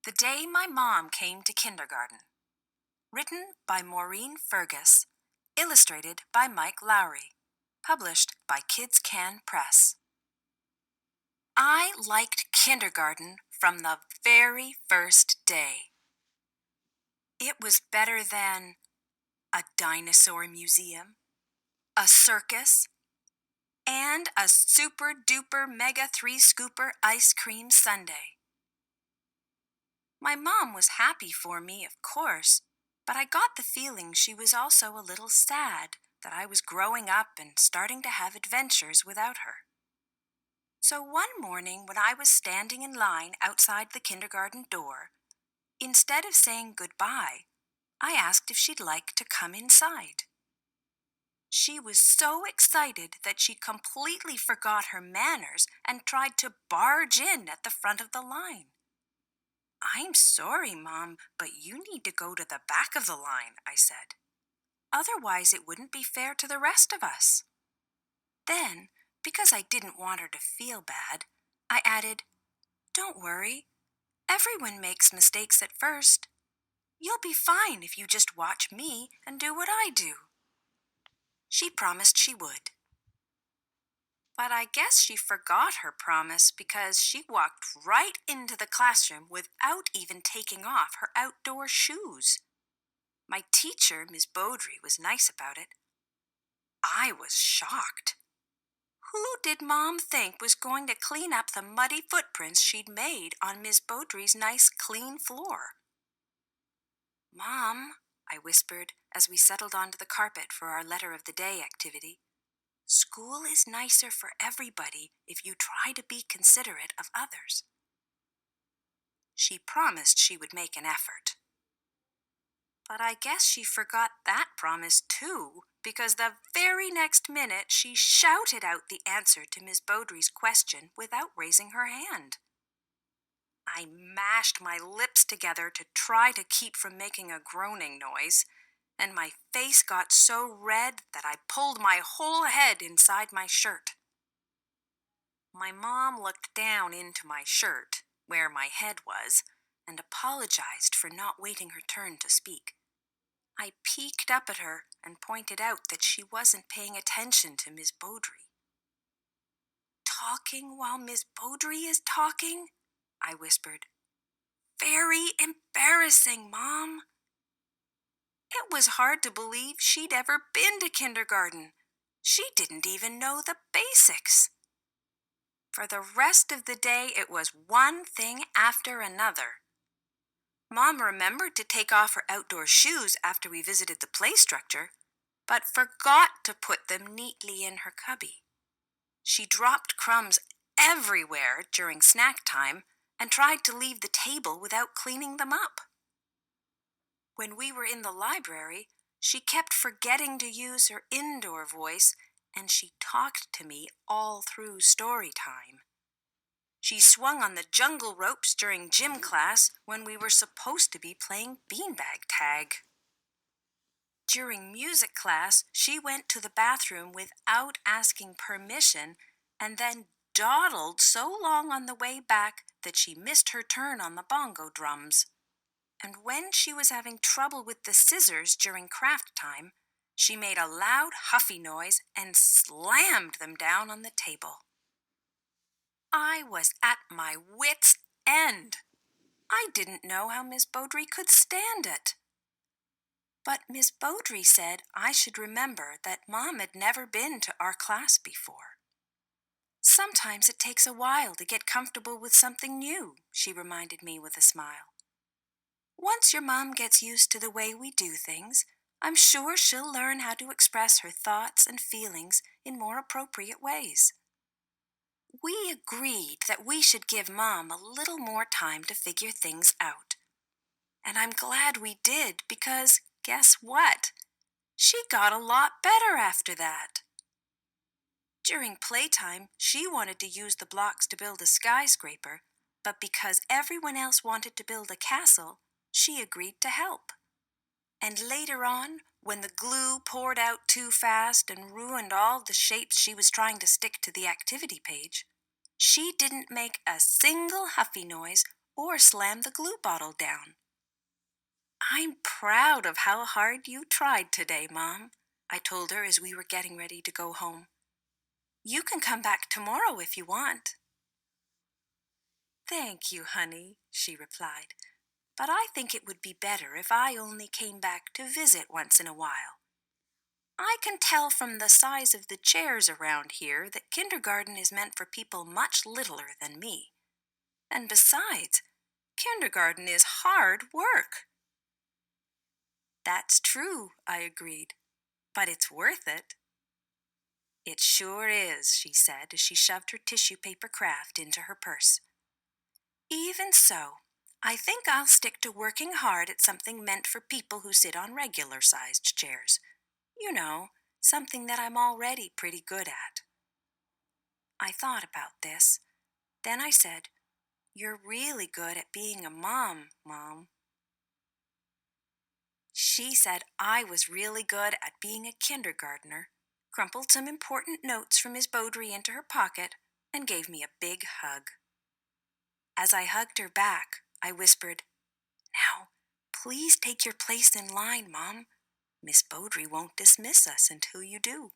The Day My Mom Came to Kindergarten. Written by Maureen Fergus. Illustrated by Mike Lowry. Published by Kids Can Press. I liked kindergarten from the very first day. It was better than a dinosaur museum, a circus, and a super duper mega 3-scooper ice cream sundae. My mom was happy for me, of course, but I got the feeling she was also a little sad that I was growing up and starting to have adventures without her. So one morning when I was standing in line outside the kindergarten door, instead of saying goodbye, I asked if she'd like to come inside. She was so excited that she completely forgot her manners and tried to barge in at the front of the line. "I'm sorry, Mom, but you need to go to the back of the line," I said. "Otherwise, it wouldn't be fair to the rest of us." Then, because I didn't want her to feel bad, I added, "Don't worry. Everyone makes mistakes at first. You'll be fine if you just watch me and do what I do." She promised she would. But I guess she forgot her promise because she walked right into the classroom without even taking off her outdoor shoes. My teacher, Miss Beaudry, was nice about it. I was shocked. Who did Mom think was going to clean up the muddy footprints she'd made on Miss Beaudry's nice, clean floor? "Mom," I whispered as we settled onto the carpet for our Letter of the Day activity, "school is nicer for everybody if you try to be considerate of others." She promised she would make an effort. But I guess she forgot that promise too, because the very next minute she shouted out the answer to Miss Beaudry's question without raising her hand. I mashed my lips together to try to keep from making a groaning noise, and my face got so red that I pulled my whole head inside my shirt. My mom looked down into my shirt, where my head was, and apologized for not waiting her turn to speak. I peeked up at her and pointed out that she wasn't paying attention to Miss Beaudry. "Talking while Miss Beaudry is talking?" I whispered. "Very embarrassing, Mom." It was hard to believe she'd ever been to kindergarten. She didn't even know the basics. For the rest of the day, it was one thing after another. Mom remembered to take off her outdoor shoes after we visited the play structure, but forgot to put them neatly in her cubby. She dropped crumbs everywhere during snack time and tried to leave the table without cleaning them up. When we were in the library, she kept forgetting to use her indoor voice, and she talked to me all through story time. She swung on the jungle ropes during gym class when we were supposed to be playing beanbag tag. During music class, she went to the bathroom without asking permission and then dawdled so long on the way back that she missed her turn on the bongo drums. And when she was having trouble with the scissors during craft time, she made a loud, huffy noise and slammed them down on the table. I was at my wits' end. I didn't know how Miss Beaudry could stand it. But Miss Beaudry said I should remember that Mom had never been to our class before. "Sometimes it takes a while to get comfortable with something new," she reminded me with a smile. "Once your mom gets used to the way we do things, I'm sure she'll learn how to express her thoughts and feelings in more appropriate ways." We agreed that we should give Mom a little more time to figure things out. And I'm glad we did because, guess what? She got a lot better after that. During playtime, she wanted to use the blocks to build a skyscraper, but because everyone else wanted to build a castle, she agreed to help. And later on, when the glue poured out too fast and ruined all the shapes she was trying to stick to the activity page, she didn't make a single huffy noise or slam the glue bottle down. I'm proud of how hard you tried today, Mom, I told her as we were getting ready to go home. You can come back tomorrow if you want. Thank you, honey, she replied, but I think it would be better if I only came back to visit once in a while. I can tell from the size of the chairs around here that kindergarten is meant for people much littler than me. And besides, kindergarten is hard work. That's true, I agreed, but it's worth it. It sure is, she said as she shoved her tissue paper craft into her purse. Even so, I think I'll stick to working hard at something meant for people who sit on regular-sized chairs. You know, something that I'm already pretty good at. I thought about this. Then I said, "You're really good at being a mom, Mom." She said I was really good at being a kindergartner, crumpled some important notes from Miss Beaudry into her pocket, and gave me a big hug. As I hugged her back, I whispered, "Now, please take your place in line, Mom. Miss Beaudry won't dismiss us until you do."